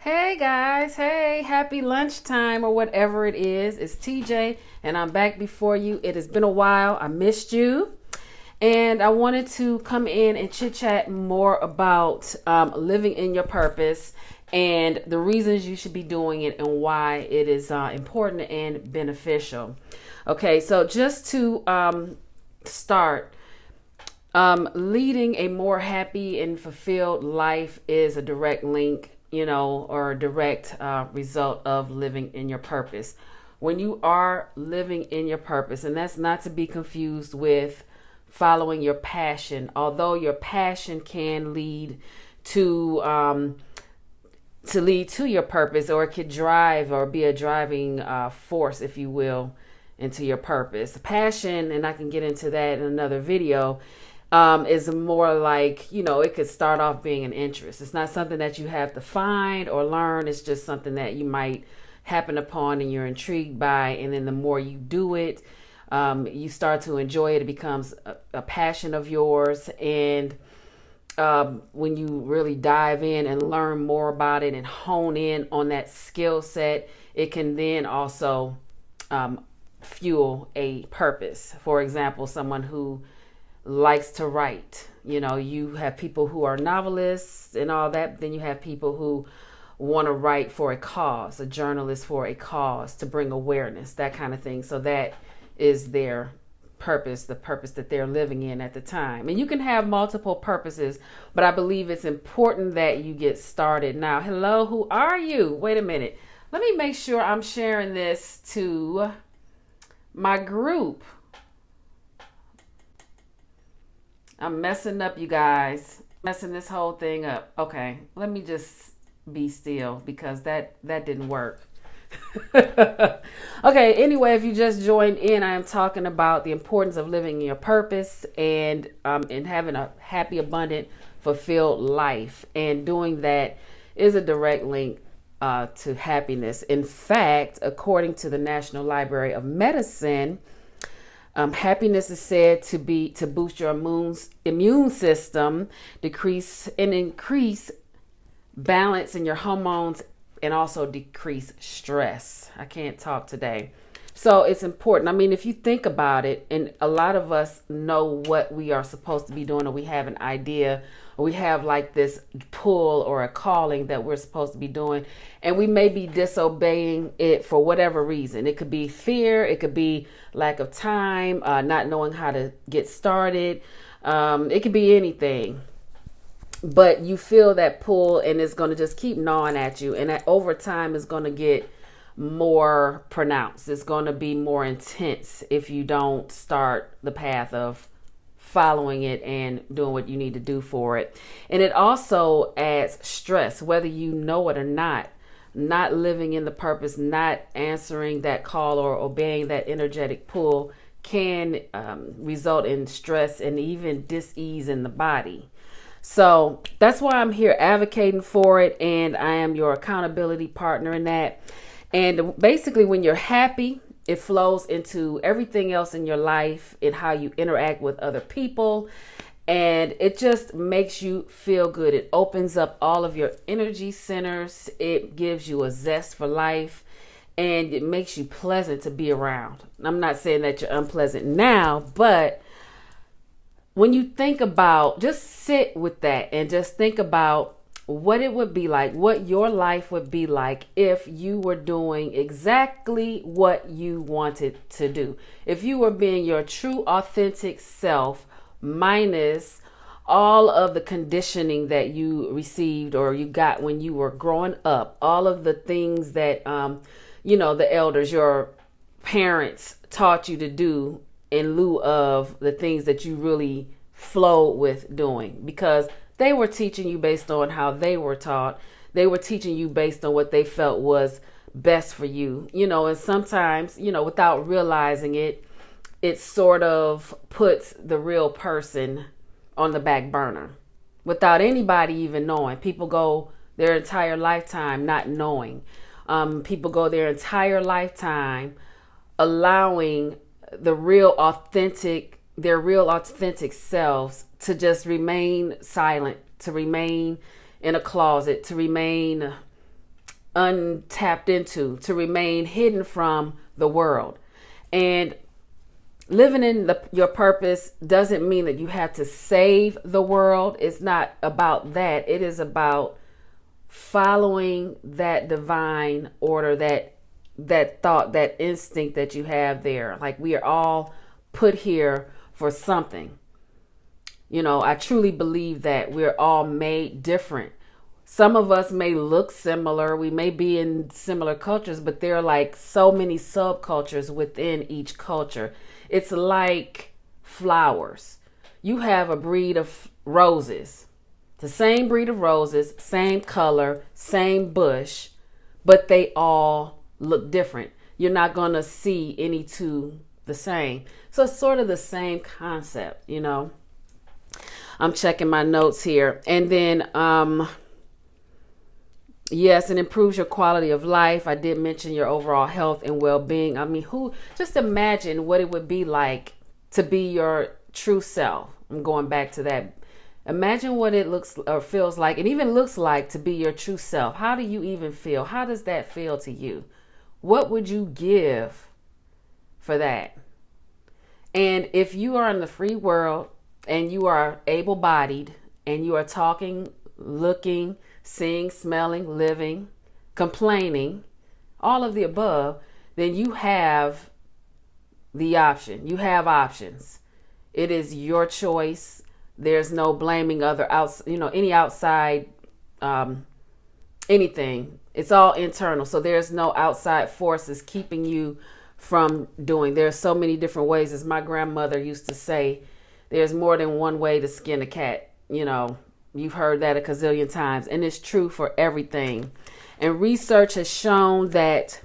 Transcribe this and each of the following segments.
Hey guys, hey, happy lunchtime or whatever it is. It's TJ and I'm back before you. It has been a while. I missed you. And I wanted to come in and chit chat more about living in your purpose and the reasons you should be doing it and why it is important and beneficial. Okay, so just to start, leading a more happy and fulfilled life is a direct link, or a direct result of living in your purpose. When you are living in your purpose, and that's not to be confused with following your passion, although your passion can lead to your purpose, or it could drive or be a driving force, if you will, into your purpose. Passion, and I can get into that in another video, is more like, it could start off being an interest. It's not something that you have to find or learn. It's just something that you might happen upon and you're intrigued by. And then the more you do it, you start to enjoy it. It becomes a passion of yours. And when you really dive in and learn more about it and hone in on that skill set, it can then also fuel a purpose. For example, someone who likes to write. You have people who are novelists and all that. Then you have people who want to write for a cause, a journalist for a cause, to bring awareness, that kind of thing. So that is their purpose, the purpose that they're living in at the time. And you can have multiple purposes, but I believe it's important that you get started. Now, hello, who are you? Wait a minute. Let me make sure I'm sharing this to my group. I'm messing up, you guys. Messing this whole thing up. Okay, let me just be still because that didn't work. Okay, anyway, if you just joined in, I am talking about the importance of living in your purpose and having a happy, abundant, fulfilled life. And doing that is a direct link to happiness. In fact, according to the National Library of Medicine, happiness is said to boost your immune system, increase balance in your hormones, and also decrease stress. I can't talk today. So it's important. I mean, if you think about it, and a lot of us know what we are supposed to be doing, or we have an idea, or we have like this pull or a calling that we're supposed to be doing, and we may be disobeying it for whatever reason. It could be fear, it could be lack of time, not knowing how to get started. It could be anything. But you feel that pull, and it's going to just keep gnawing at you, and that over time is going to get more pronounced. It's going to be more intense if you don't start the path of following it and doing what you need to do for it. And it also adds stress, whether you know it or not. Not living in the purpose, not answering that call or obeying that energetic pull can result in stress and even dis-ease in the body. So that's why I'm here advocating for it, and I am your accountability partner in that. And basically, when you're happy, it flows into everything else in your life and how you interact with other people. And it just makes you feel good. It opens up all of your energy centers. It gives you a zest for life, and it makes you pleasant to be around. I'm not saying that you're unpleasant now, but when you think about, just sit with that and just think about what it would be like, what your life would be like if you were doing exactly what you wanted to do. If you were being your true, authentic self, minus all of the conditioning that you received or you got when you were growing up, all of the things that, the elders, your parents taught you to do in lieu of the things that you really flow with doing, because they were teaching you based on how they were taught. They were teaching you based on what they felt was best for you, and sometimes, without realizing it, it sort of puts the real person on the back burner without anybody even knowing. People go their entire lifetime not knowing. People go their entire lifetime allowing their real authentic selves to just remain silent, to remain in a closet, to remain untapped into, to remain hidden from the world. And living in your purpose doesn't mean that you have to save the world. It's not about that. It is about following that divine order, that thought, that instinct that you have there. Like, we are all put here for something. I truly believe that we're all made different. Some of us may look similar. We may be in similar cultures, but there are like so many subcultures within each culture. It's like flowers. You have a breed of roses, the same breed of roses, same color, same bush, but they all look different. You're not going to see any two the same. So it's sort of the same concept, I'm checking my notes here. And then, yes, it improves your quality of life. I did mention your overall health and well-being. I mean, just imagine what it would be like to be your true self. I'm going back to that. Imagine what it looks or feels like, and even looks like, to be your true self. How do you even feel? How does that feel to you? What would you give for that? And if you are in the free world and you are able-bodied and you are talking, looking, seeing, smelling, living, complaining, all of the above, then you have the option. You have options. It is your choice. There's no blaming any outside, anything. It's all internal. So there's no outside forces keeping you from doing. There's so many different ways. As my grandmother used to say, there's more than one way to skin a cat. You've heard that a gazillion times, and it's true for everything. And research has shown that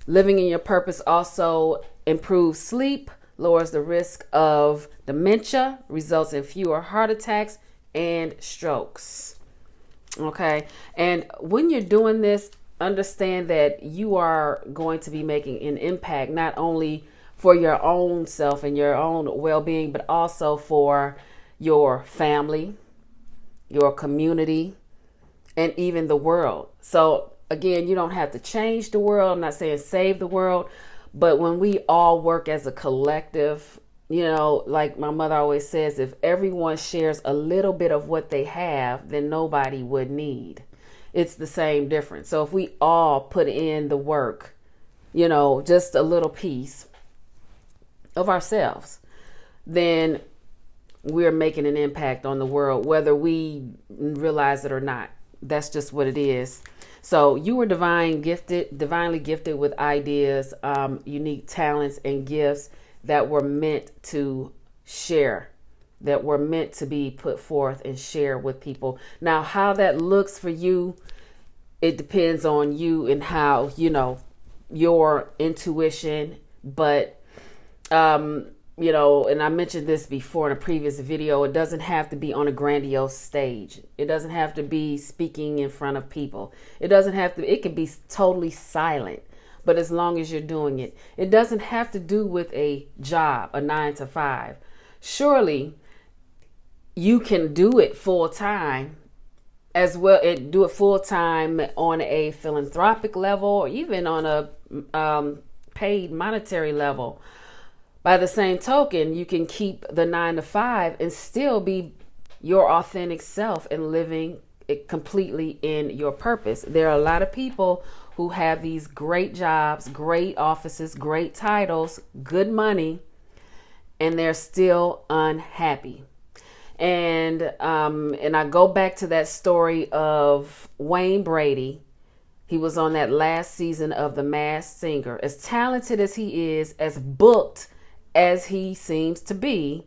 living in your purpose also improves sleep, lowers the risk of dementia, results in fewer heart attacks and strokes. Okay. And when you're doing this, understand that you are going to be making an impact, not only for your own self and your own well-being, but also for your family, your community, and even the world. So again, you don't have to change the world. I'm not saying save the world, but when we all work as a collective, like my mother always says, if everyone shares a little bit of what they have, then nobody would need. It's the same difference. So if we all put in the work, just a little piece of ourselves, then we're making an impact on the world, whether we realize it or not. That's just what it is. So you were divinely gifted with ideas, unique talents and gifts that were meant to share, that were meant to be put forth and share with people. Now, how that looks for you, it depends on you and how, your intuition. But, and I mentioned this before in a previous video, it doesn't have to be on a grandiose stage. It doesn't have to be speaking in front of people. It can be totally silent, but as long as you're doing it, it doesn't have to do with a job, a 9 to 5. Surely you can do it full time as well. Do it full time on a philanthropic level, or even on a paid monetary level. By the same token, you can keep the 9 to 5 and still be your authentic self and living it completely in your purpose. There are a lot of people who have these great jobs, great offices, great titles, good money, and they're still unhappy. And I go back to that story of Wayne Brady. He was on that last season of The Masked Singer. As talented as he is, as booked as he seems to be,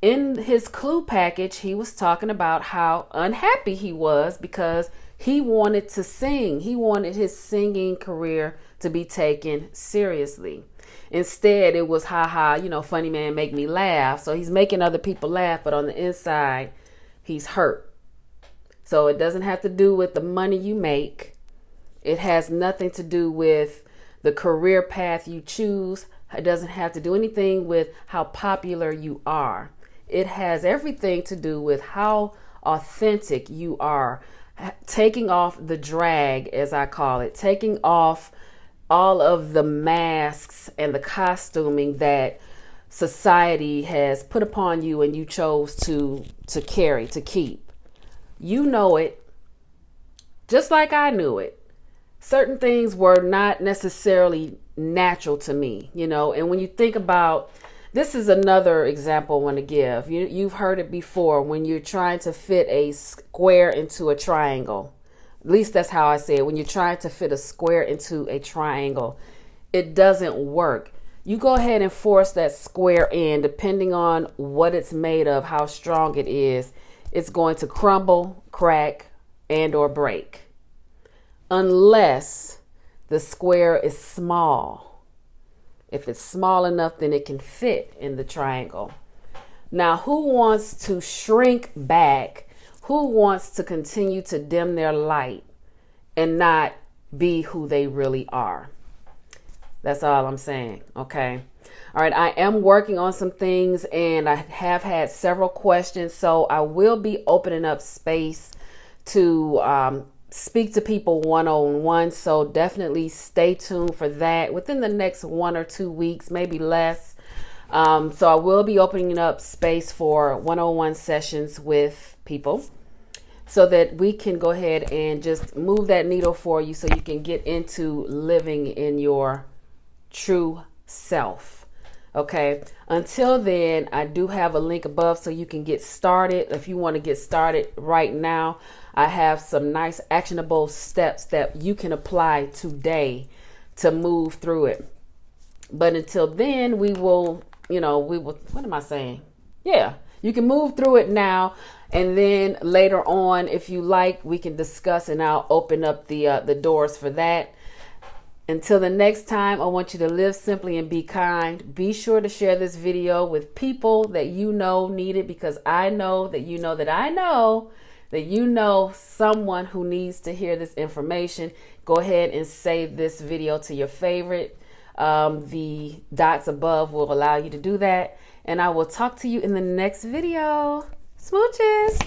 in his clue package, he was talking about how unhappy he was because he wanted to sing. He wanted his singing career to be taken seriously. Instead, it was funny man, make me laugh. So he's making other people laugh, but on the inside, he's hurt. So it doesn't have to do with the money you make. It has nothing to do with the career path you choose. It doesn't have to do anything with how popular you are. It has everything to do with how authentic you are, taking off the drag, as I call it, taking off all of the masks and the costuming that society has put upon you and you chose to carry, to keep. You know it, just like I knew it. Certain things were not necessarily natural to me, you know. And when you think about, this is another example I want to give. You've heard it before, when you're trying to fit a square into a triangle. At least that's how I say it. When you're trying to fit a square into a triangle, it doesn't work. You go ahead and force that square in, depending on what it's made of, how strong it is, it's going to crumble, crack, and or break. Unless the square is small. If it's small enough, then it can fit in the triangle. Now, who wants to shrink back? Who wants to continue to dim their light and not be who they really are? That's all I'm saying. Okay. All right. I am working on some things and I have had several questions. So I will be opening up space to speak to people one-on-one. So definitely stay tuned for that within the next 1 or 2 weeks, maybe less. So I will be opening up space for one-on-one sessions with people so that we can go ahead and just move that needle for you so you can get into living in your true self. Okay. Until then, I do have a link above so you can get started. If you want to get started right now, I have some nice actionable steps that you can apply today to move through it. But until then, we will, what am I saying? Yeah, you can move through it now. And then later on, if you like, we can discuss and I'll open up the doors for that. Until the next time, I want you to live simply and be kind. Be sure to share this video with people that you know need it, because I know that you know that I know that you know someone who needs to hear this information. Go ahead and save this video to your favorite. The dots above will allow you to do that. And I will talk to you in the next video. Smooches.